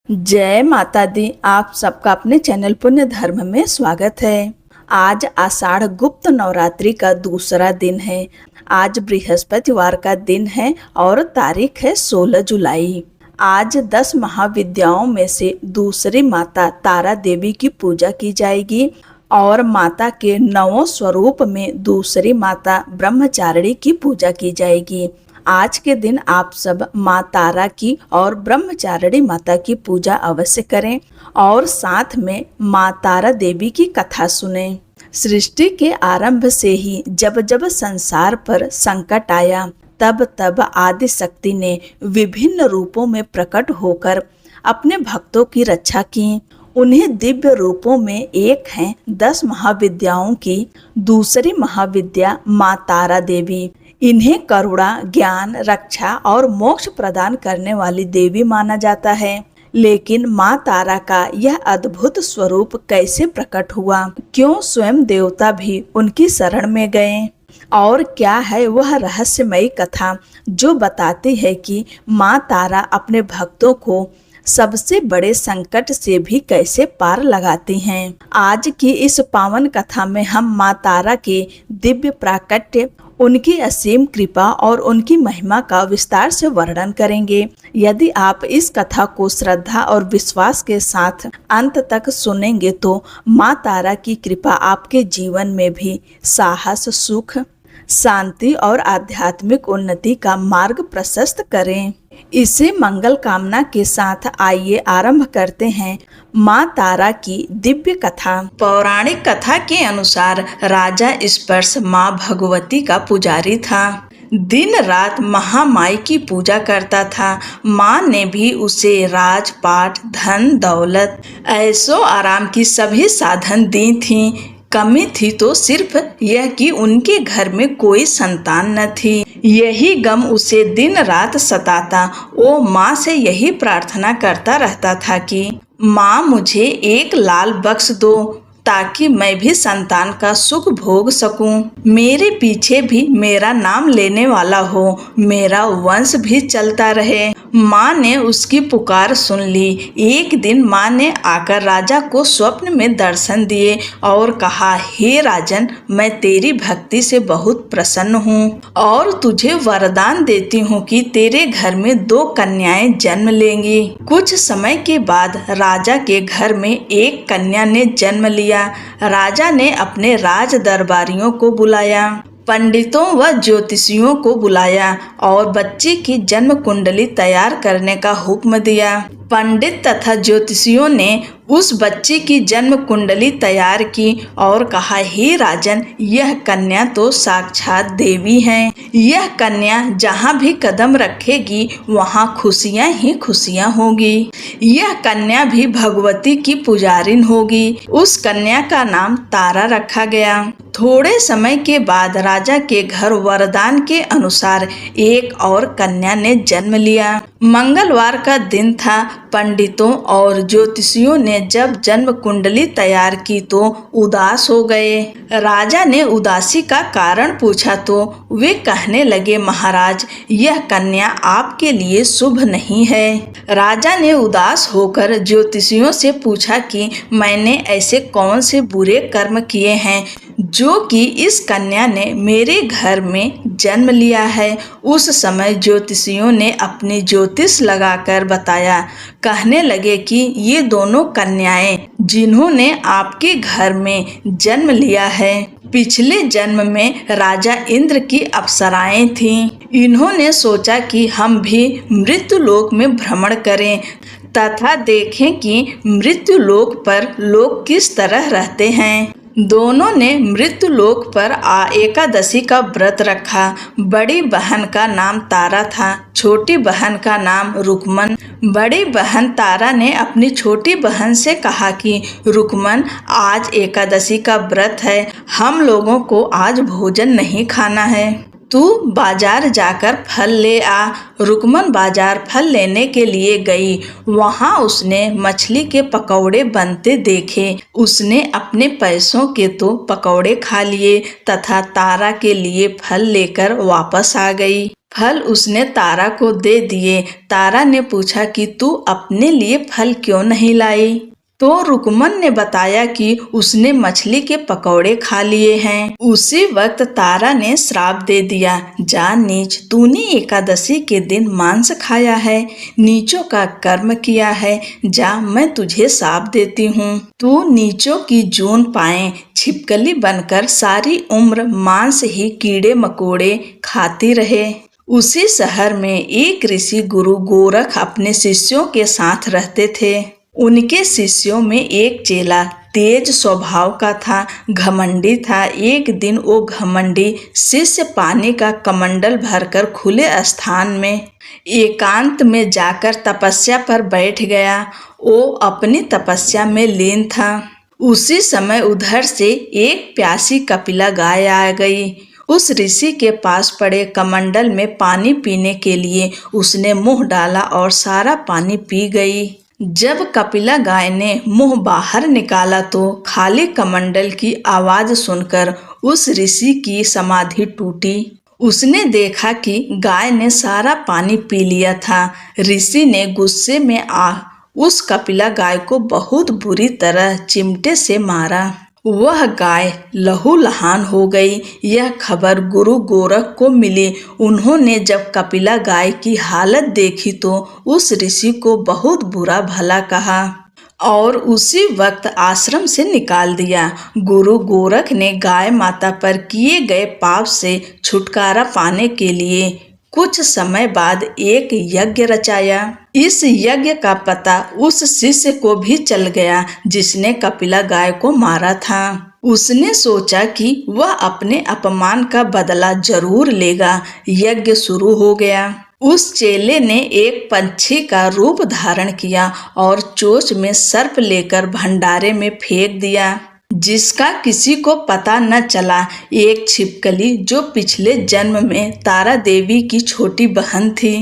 जय माता दी। आप सबका अपने चैनल पुण्य धर्म में स्वागत है। आज आषाढ़ गुप्त नवरात्रि का दूसरा दिन है। आज बृहस्पतिवार का दिन है और तारीख है 16 जुलाई। आज 10 महाविद्याओं में से दूसरी माता तारा देवी की पूजा की जाएगी और माता के 9 स्वरूप में दूसरी माता ब्रह्मचारिणी की पूजा की जाएगी। आज के दिन आप सब माँ तारा की और ब्रह्मचारिणी माता की पूजा अवश्य करें और साथ में माँ तारा देवी की कथा सुनें। सृष्टि के आरंभ से ही जब जब संसार पर संकट आया तब तब आदि शक्ति ने विभिन्न रूपों में प्रकट होकर अपने भक्तों की रक्षा की। उन्हें दिव्य रूपों में एक हैं 10 महाविद्याओं की दूसरी महाविद्या माँ तारा देवी। इन्हें करुणा, ज्ञान, रक्षा और मोक्ष प्रदान करने वाली देवी माना जाता है। लेकिन माँ तारा का यह अद्भुत स्वरूप कैसे प्रकट हुआ? क्यों स्वयं देवता भी उनकी शरण में गए? और क्या है वह रहस्यमयी कथा जो बताती है कि माँ तारा अपने भक्तों को सबसे बड़े संकट से भी कैसे पार लगाती हैं? आज की इस पावन कथा में हम माँ तारा के दिव्य प्राकट्य, उनकी असीम कृपा और उनकी महिमा का विस्तार से वर्णन करेंगे। यदि आप इस कथा को श्रद्धा और विश्वास के साथ अंत तक सुनेंगे तो माँ तारा की कृपा आपके जीवन में भी साहस, सुख, शांति और आध्यात्मिक उन्नति का मार्ग प्रशस्त करें। इसे मंगल कामना के साथ आइए आरंभ करते हैं माँ तारा की दिव्य कथा। पौराणिक कथा के अनुसार राजा स्पर्श माँ भगवती का पुजारी था। दिन रात महामाई की पूजा करता था। माँ ने भी उसे राजपाट, धन दौलत, ऐशो आराम की सभी साधन दी थी। कमी थी तो सिर्फ यह कि उनके घर में कोई संतान न थी। यही गम उसे दिन रात सताता। वो माँ से यही प्रार्थना करता रहता था कि माँ मुझे एक लाल बख्श दो ताकि मैं भी संतान का सुख भोग सकूं। मेरे पीछे भी मेरा नाम लेने वाला हो, मेरा वंश भी चलता रहे। माँ ने उसकी पुकार सुन ली। एक दिन माँ ने आकर राजा को स्वप्न में दर्शन दिए और कहा, हे राजन, मैं तेरी भक्ति से बहुत प्रसन्न हूँ और तुझे वरदान देती हूँ कि तेरे घर में 2 कन्याएं जन्म लेंगी। कुछ समय के बाद राजा के घर में एक कन्या ने जन्म लिया। राजा ने अपने राज दरबारियों को बुलाया, पंडितों व ज्योतिषियों को बुलाया और बच्चे की जन्म कुंडली तैयार करने का हुक्म दिया। पंडित तथा ज्योतिषियों ने उस बच्चे की जन्म कुंडली तैयार की और कहा, हे राजन, यह कन्या तो साक्षात देवी है। यह कन्या जहाँ भी कदम रखेगी वहाँ खुशियाँ ही खुशियाँ होगी। यह कन्या भी भगवती की पुजारिन होगी। उस कन्या का नाम तारा रखा गया। थोड़े समय के बाद राजा के घर वरदान के अनुसार एक और कन्या ने जन्म लिया। मंगलवार का दिन था। पंडितों और ज्योतिषियों ने जब जन्म कुंडली तैयार की तो उदास हो गए। राजा ने उदासी का कारण पूछा तो वे कहने लगे, महाराज, यह कन्या आपके लिए शुभ नहीं है। राजा ने उदास होकर ज्योतिषियों से पूछा कि मैंने ऐसे कौन से बुरे कर्म किए हैं जो कि इस कन्या ने मेरे घर में जन्म लिया है। उस समय ज्योतिषियों ने अपनी ज्योतिष लगाकर बताया। कहने लगे कि ये दोनों कन्याएं जिन्होंने आपके घर में जन्म लिया है, पिछले जन्म में राजा इंद्र की अप्सराएं थीं। इन्होंने सोचा कि हम भी मृत्यु लोक में भ्रमण करें तथा देखें कि मृत्यु लोक पर लोग किस तरह रहते हैं। दोनों ने मृत्यु लोक पर एकादशी का व्रत रखा। बड़ी बहन का नाम तारा था, छोटी बहन का नाम रुकमन। बड़ी बहन तारा ने अपनी छोटी बहन से कहा कि रुकमन, आज एकादशी का व्रत है, हम लोगों को आज भोजन नहीं खाना है, तू बाजार जाकर फल ले आ। रुकमन बाजार फल लेने के लिए गई। वहाँ उसने मछली के पकौड़े बनते देखे। उसने अपने पैसों के तो पकौड़े खा लिए तथा तारा के लिए फल लेकर वापस आ गई। फल उसने तारा को दे दिए। तारा ने पूछा कि तू अपने लिए फल क्यों नहीं लाई? तो रुकमन ने बताया कि उसने मछली के पकौड़े खा लिए हैं। उसी वक्त तारा ने श्राप दे दिया, जा नीच, तूने एकादशी के दिन मांस खाया है, नीचों का कर्म किया है, जा मैं तुझे श्राप देती हूँ। तू नीचों की जून पाए छिपकली बनकर सारी उम्र मांस ही कीड़े मकोड़े खाती रहे। उसी शहर में एक ऋषि गुरु गोरख अपने शिष्यों के साथ रहते थे। उनके शिष्यों में एक चेला तेज स्वभाव का था, घमंडी था। एक दिन वो घमंडी शिष्य पानी का कमंडल भरकर खुले स्थान में एकांत में जाकर तपस्या पर बैठ गया। वो अपनी तपस्या में लीन था। उसी समय उधर से एक प्यासी कपिला गाय आ गई। उस ऋषि के पास पड़े कमंडल में पानी पीने के लिए उसने मुंह डाला और सारा पानी पी गई। जब कपिला गाय ने मुंह बाहर निकाला तो खाली कमंडल की आवाज सुनकर उस ऋषि की समाधि टूटी। उसने देखा कि गाय ने सारा पानी पी लिया था। ऋषि ने गुस्से में उस कपिला गाय को बहुत बुरी तरह चिमटे से मारा। वह गाय लहूलुहान हो गई। यह खबर गुरु गोरख को मिली। उन्होंने जब कपिला गाय की हालत देखी तो उस ऋषि को बहुत बुरा भला कहा और उसी वक्त आश्रम से निकाल दिया। गुरु गोरख ने गाय माता पर किए गए पाप से छुटकारा पाने के लिए कुछ समय बाद एक यज्ञ रचाया। इस यज्ञ का पता उस शिष्य को भी चल गया जिसने कपिला गाय को मारा था। उसने सोचा कि वह अपने अपमान का बदला जरूर लेगा। यज्ञ शुरू हो गया। उस चेले ने एक पंछी का रूप धारण किया और चोंच में सर्प लेकर भंडारे में फेंक दिया, जिसका किसी को पता न चला। एक छिपकली जो पिछले जन्म में तारा देवी की छोटी बहन थी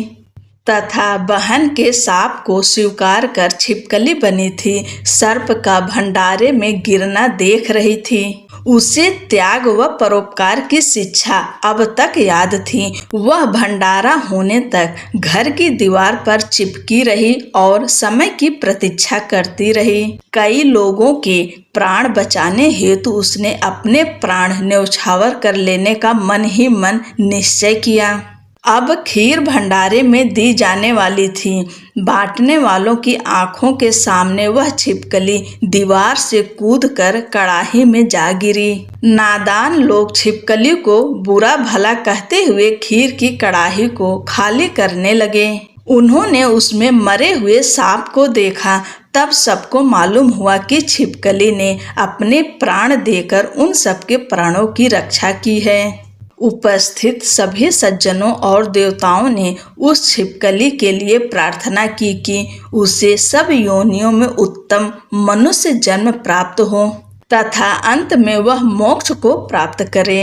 तथा बहन के शाप को स्वीकार कर छिपकली बनी थी, सर्प का भंडारे में गिरना देख रही थी। उसे त्याग व परोपकार की शिक्षा अब तक याद थी। वह भंडारा होने तक घर की दीवार पर चिपकी रही और समय की प्रतीक्षा करती रही। कई लोगों के प्राण बचाने हेतु उसने अपने प्राण न्यौछावर कर लेने का मन ही मन निश्चय किया। अब खीर भंडारे में दी जाने वाली थी। बांटने वालों की आंखों के सामने वह छिपकली दीवार से कूदकर कड़ाही में जा गिरी। नादान लोग छिपकली को बुरा भला कहते हुए खीर की कड़ाही को खाली करने लगे। उन्होंने उसमें मरे हुए सांप को देखा। तब सबको मालूम हुआ कि छिपकली ने अपने प्राण देकर उन सबके प्राणों की रक्षा की है। उपस्थित सभी सज्जनों और देवताओं ने उस छिपकली के लिए प्रार्थना की कि उसे सब योनियों में उत्तम मनुष्य जन्म प्राप्त हो तथा अंत में वह मोक्ष को प्राप्त करे।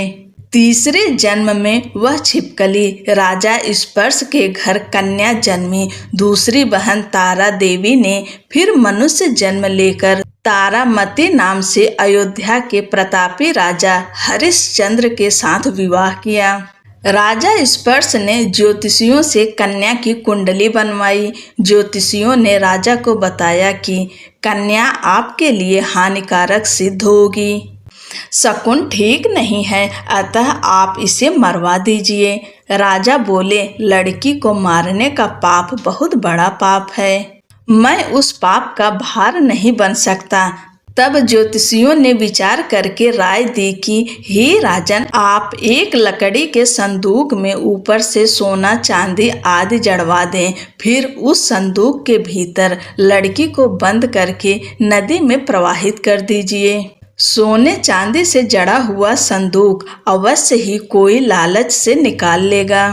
तीसरे जन्म में वह छिपकली राजा स्पर्श के घर कन्या जन्मी। दूसरी बहन तारा देवी ने फिर मनुष्य जन्म लेकर तारामती नाम से अयोध्या के प्रतापी राजा हरिश्चंद्र के साथ विवाह किया। राजा स्पर्श ने ज्योतिषियों से कन्या की कुंडली बनवाई। ज्योतिषियों ने राजा को बताया कि कन्या आपके लिए हानिकारक सिद्ध होगी, शकुन ठीक नहीं है, अतः आप इसे मरवा दीजिए। राजा बोले, लड़की को मारने का पाप बहुत बड़ा पाप है, मैं उस पाप का भार नहीं बन सकता। तब ज्योतिषियों ने विचार करके राय दी कि हे राजन, आप एक लकड़ी के संदूक में ऊपर से सोना चांदी आदि जड़वा दें, फिर उस संदूक के भीतर लड़की को बंद करके नदी में प्रवाहित कर दीजिए। सोने चांदी से जड़ा हुआ संदूक अवश्य ही कोई लालच से निकाल लेगा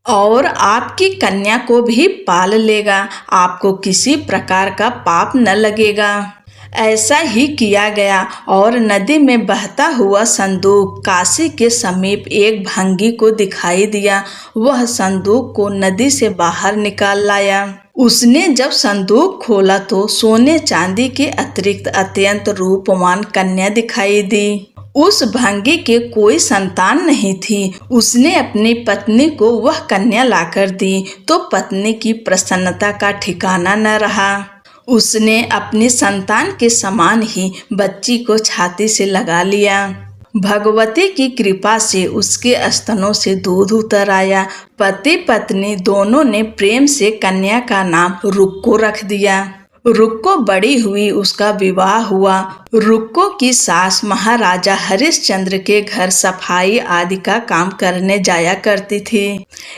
और आपकी कन्या को भी पाल लेगा। आपको किसी प्रकार का पाप न लगेगा। ऐसा ही किया गया और नदी में बहता हुआ संदूक काशी के समीप एक भंगी को दिखाई दिया। वह संदूक को नदी से बाहर निकाल लाया। उसने जब संदूक खोला तो सोने चांदी के अतिरिक्त अत्यंत रूपवान कन्या दिखाई दी। उस भंगी के कोई संतान नहीं थी। उसने अपनी पत्नी को वह कन्या लाकर दी तो पत्नी की प्रसन्नता का ठिकाना न रहा। उसने अपनी संतान के समान ही बच्ची को छाती से लगा लिया। भगवती की कृपा से उसके स्तनों से दूध उतर आया। पति पत्नी दोनों ने प्रेम से कन्या का नाम रुक्को रख दिया। रुक्को बड़ी हुई, उसका विवाह हुआ। रुक्को की सास महाराजा हरिश्चंद्र के घर सफाई आदि का काम करने जाया करती थी।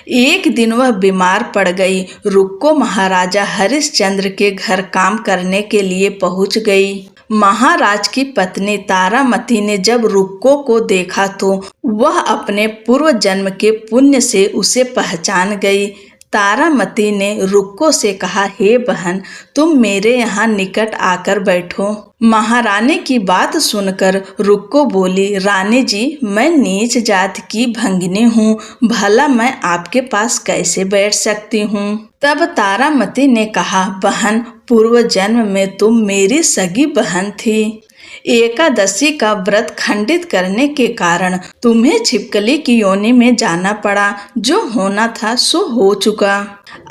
एक दिन वह बीमार पड़ गई। रुक्को महाराजा हरिश्चंद्र के घर काम करने के लिए पहुंच गई। महाराज की पत्नी तारामती ने जब रुक्को को देखा तो वह अपने पूर्व जन्म के पुण्य से उसे पहचान गई। तारामती ने रुक्को से कहा, हे बहन, तुम मेरे यहाँ निकट आकर बैठो। महारानी की बात सुनकर रुक्को बोली, रानी जी, मैं नीच जात की भंगिनी हूँ, भला मैं आपके पास कैसे बैठ सकती हूँ। तब तारामती ने कहा, बहन, पूर्व जन्म में तुम मेरी सगी बहन थी। एकादशी का व्रत खंडित करने के कारण तुम्हें छिपकली की योनि में जाना पड़ा। जो होना था सो हो चुका।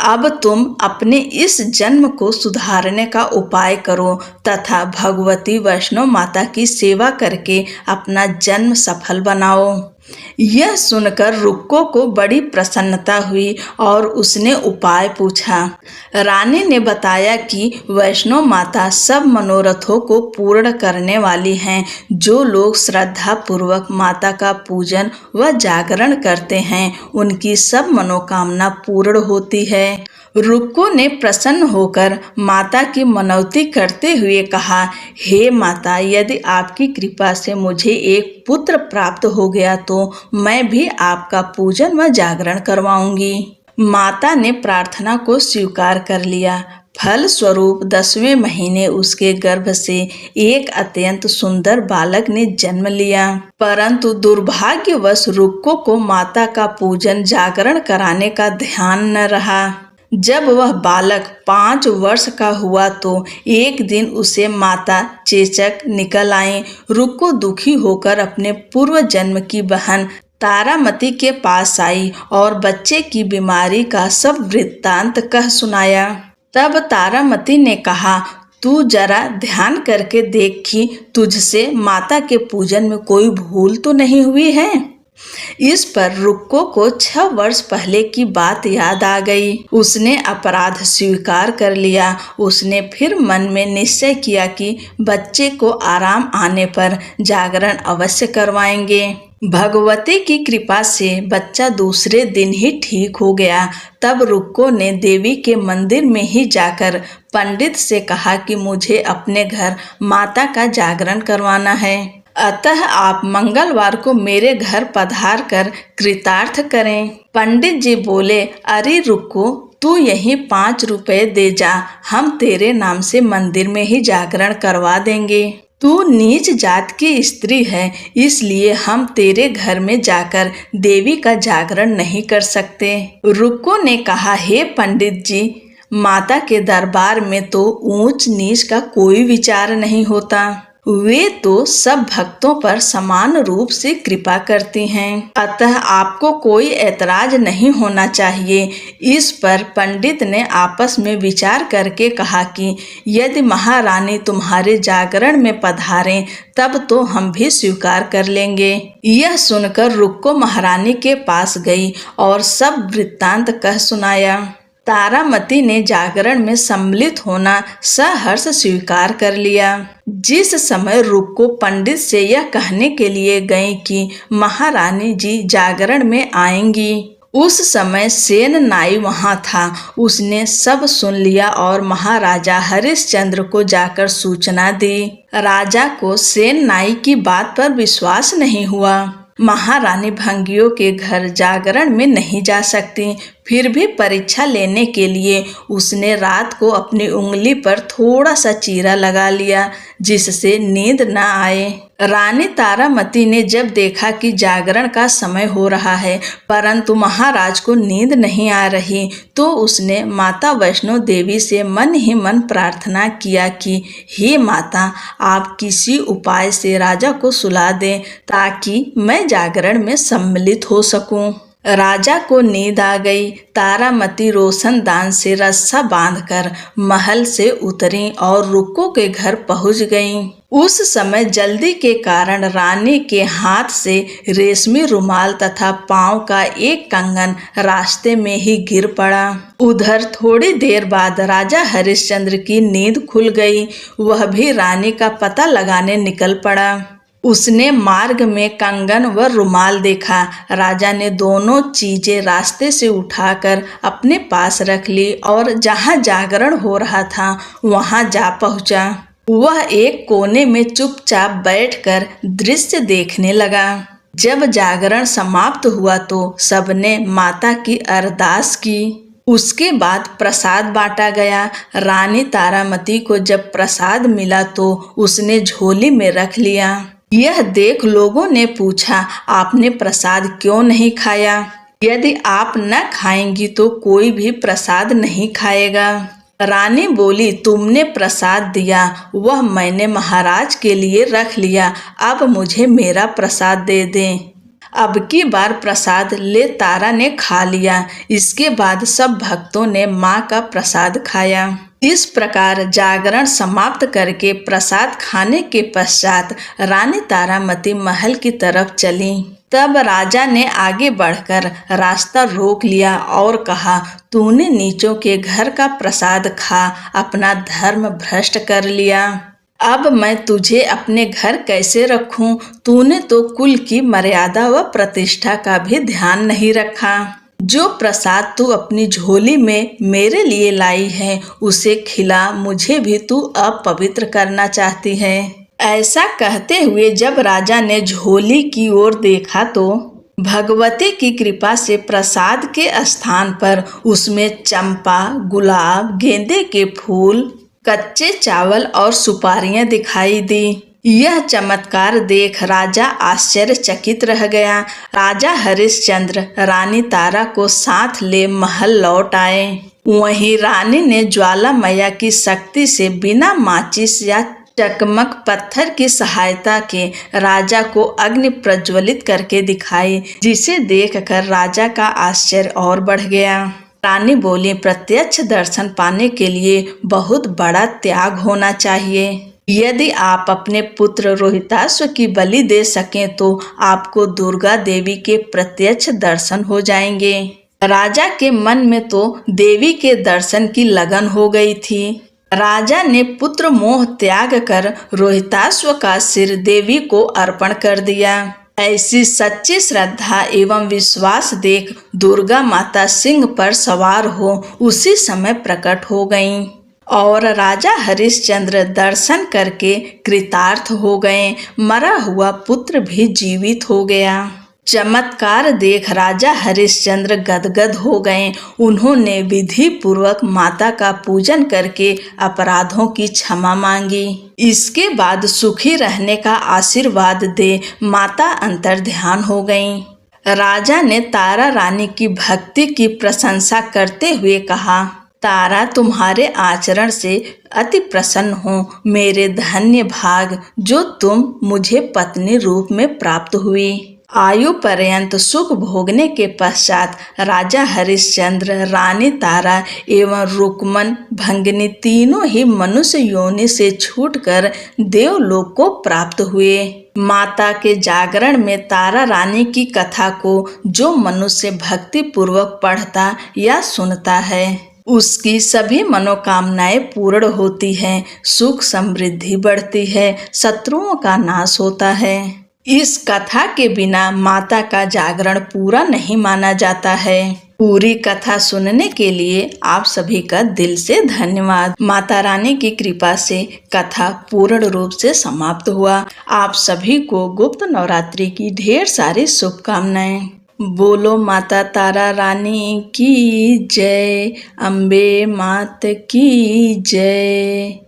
अब तुम अपने इस जन्म को सुधारने का उपाय करो तथा भगवती वैष्णो माता की सेवा करके अपना जन्म सफल बनाओ। यह सुनकर रुक्को को बड़ी प्रसन्नता हुई और उसने उपाय पूछा। रानी ने बताया कि वैष्णो माता सब मनोरथों को पूर्ण करने वाली हैं। जो लोग श्रद्धा पूर्वक माता का पूजन व जागरण करते हैं उनकी सब मनोकामना पूर्ण होती है। रुक्को ने प्रसन्न होकर माता की मनौती करते हुए कहा, हे माता, यदि आपकी कृपा से मुझे एक पुत्र प्राप्त हो गया तो मैं भी आपका पूजन व जागरण करवाऊंगी। माता ने प्रार्थना को स्वीकार कर लिया। फल स्वरूप 10वें महीने उसके गर्भ से एक अत्यंत सुंदर बालक ने जन्म लिया। परंतु दुर्भाग्यवश रुक्को को माता का पूजन जागरण कराने का ध्यान न रहा। जब वह बालक 5 वर्ष का हुआ तो एक दिन उसे माता चेचक निकल आई। रुक्को दुखी होकर अपने पूर्व जन्म की बहन तारामती के पास आई और बच्चे की बीमारी का सब वृत्तांत कह सुनाया। तब तारामती ने कहा, तू जरा ध्यान करके देख कि तुझसे माता के पूजन में कोई भूल तो नहीं हुई है। इस पर रुक्को को 6 वर्ष पहले की बात याद आ गई। उसने अपराध स्वीकार कर लिया। उसने फिर मन में निश्चय किया कि बच्चे को आराम आने पर जागरण अवश्य करवाएंगे। भगवती की कृपा से बच्चा दूसरे दिन ही ठीक हो गया। तब रुक्को ने देवी के मंदिर में ही जाकर पंडित से कहा कि मुझे अपने घर माता का जागरण करवाना है, अतः आप मंगलवार को मेरे घर पधार कर कृतार्थ करें। पंडित जी बोले, अरे रुक्को, तू यही 5 रुपए दे जा, हम तेरे नाम से मंदिर में ही जागरण करवा देंगे। तू नीच जात की स्त्री है, इसलिए हम तेरे घर में जाकर देवी का जागरण नहीं कर सकते। रुक्को ने कहा, हे पंडित जी, माता के दरबार में तो ऊंच नीच का कोई विचार नहीं होता। वे तो सब भक्तों पर समान रूप से कृपा करती हैं, अतः आपको कोई ऐतराज नहीं होना चाहिए। इस पर पंडित ने आपस में विचार करके कहा कि यदि महारानी तुम्हारे जागरण में पधारें तब तो हम भी स्वीकार कर लेंगे। यह सुनकर रुक्को महारानी के पास गई और सब वृत्तांत कह सुनाया। तारामती ने जागरण में सम्मिलित होना सहर्ष स्वीकार कर लिया। जिस समय रुक्को पंडित से यह कहने के लिए गई कि महारानी जी जागरण में आएंगी, उस समय सेन नाई वहां था। उसने सब सुन लिया और महाराजा हरिश्चंद्र को जाकर सूचना दी। राजा को सेन नाई की बात पर विश्वास नहीं हुआ। महारानी भंगियों के घर जागरण में नहीं जा सकती। फिर भी परीक्षा लेने के लिए उसने रात को अपनी उंगली पर थोड़ा सा चीरा लगा लिया, जिससे नींद न आए। रानी तारामती ने जब देखा कि जागरण का समय हो रहा है परंतु महाराज को नींद नहीं आ रही, तो उसने माता वैष्णो देवी से मन ही मन प्रार्थना किया कि हे माता, आप किसी उपाय से राजा को सुला दें ताकि मैं जागरण में सम्मिलित हो सकूं। राजा को नींद आ गई। तारामती रोशनदान से रस्सा बांधकर महल से उतरी और रुक्को के घर पहुंच गईं। उस समय जल्दी के कारण रानी के हाथ से रेशमी रुमाल तथा पांव का एक कंगन रास्ते में ही गिर पड़ा। उधर थोड़ी देर बाद राजा हरिश्चंद्र की नींद खुल गई। वह भी रानी का पता लगाने निकल पड़ा। उसने मार्ग में कंगन व रुमाल देखा। राजा ने दोनों चीजें रास्ते से उठाकर अपने पास रख ली और जहां जागरण हो रहा था वहां जा पहुंचा। वह एक कोने में चुपचाप बैठकर दृश्य देखने लगा। जब जागरण समाप्त हुआ तो सबने माता की अरदास की। उसके बाद प्रसाद बांटा गया। रानी तारामती को जब प्रसाद मिला तो उसने झोली में रख लिया। यह देख लोगों ने पूछा, आपने प्रसाद क्यों नहीं खाया? यदि आप न खाएंगी तो कोई भी प्रसाद नहीं खाएगा। रानी बोली, तुमने प्रसाद दिया वह मैंने महाराज के लिए रख लिया, अब मुझे मेरा प्रसाद दे दें। अब की बार प्रसाद ले तारा ने खा लिया। इसके बाद सब भक्तों ने माँ का प्रसाद खाया। इस प्रकार जागरण समाप्त करके प्रसाद खाने के पश्चात रानी तारामती महल की तरफ चली। तब राजा ने आगे बढ़कर रास्ता रोक लिया और कहा, तूने नीचों के घर का प्रसाद खा अपना धर्म भ्रष्ट कर लिया। अब मैं तुझे अपने घर कैसे रखूं? तूने तो कुल की मर्यादा व प्रतिष्ठा का भी ध्यान नहीं रखा। जो प्रसाद तू अपनी झोली में मेरे लिए लाई है उसे खिला, मुझे भी तू अपवित्र करना चाहती है। ऐसा कहते हुए जब राजा ने झोली की ओर देखा तो भगवती की कृपा से प्रसाद के स्थान पर उसमें चंपा, गुलाब, गेंदे के फूल, कच्चे चावल और सुपारियां दिखाई दी। यह चमत्कार देख राजा आश्चर्यचकित रह गया। राजा हरिश्चंद्र रानी तारा को साथ ले महल लौट आए। वहीं रानी ने ज्वाला मैया की शक्ति से बिना माचिस या चकमक पत्थर की सहायता के राजा को अग्नि प्रज्वलित करके दिखाई, जिसे देखकर राजा का आश्चर्य और बढ़ गया। रानी बोली, प्रत्यक्ष दर्शन पाने के लिए बहुत बड़ा त्याग होना चाहिए। यदि आप अपने पुत्र रोहिताश्व की बलि दे सकें तो आपको दुर्गा देवी के प्रत्यक्ष दर्शन हो जाएंगे। राजा के मन में तो देवी के दर्शन की लगन हो गई थी। राजा ने पुत्र मोह त्याग कर रोहिताश्व का सिर देवी को अर्पण कर दिया। ऐसी सच्ची श्रद्धा एवं विश्वास देख दुर्गा माता सिंह पर सवार हो उसी समय प्रकट हो गईं और राजा हरिश्चंद्र दर्शन करके कृतार्थ हो गए। मरा हुआ पुत्र भी जीवित हो गया। चमत्कार देख राजा हरिश्चंद्र गदगद हो गए। उन्होंने विधि पूर्वक माता का पूजन करके अपराधों की क्षमा मांगी। इसके बाद सुखी रहने का आशीर्वाद दे माता अंतर्ध्यान हो गईं। राजा ने तारा रानी की भक्ति की प्रशंसा करते हुए कहा, तारा, तुम्हारे आचरण से अति प्रसन्न हूँ। मेरे धन्य भाग जो तुम मुझे पत्नी रूप में प्राप्त हुई। आयु पर्यंत सुख भोगने के पश्चात राजा हरिश्चंद्र, रानी तारा एवं रुक्मन भंगिनी तीनों ही मनुष्य योनि से छूटकर देवलोक को प्राप्त हुए। माता के जागरण में तारा रानी की कथा को जो मनुष्य भक्ति पूर्वक पढ़ता या सुनता है उसकी सभी मनोकामनाएं पूर्ण होती हैं, सुख समृद्धि बढ़ती है, शत्रुओं का नाश होता है। इस कथा के बिना माता का जागरण पूरा नहीं माना जाता है। पूरी कथा सुनने के लिए आप सभी का दिल से धन्यवाद। माता रानी की कृपा से कथा पूर्ण रूप से समाप्त हुआ। आप सभी को गुप्त नवरात्रि की ढेर सारी शुभकामनाएं। बोलो माता तारा रानी की जय, अम्बे मात की जय।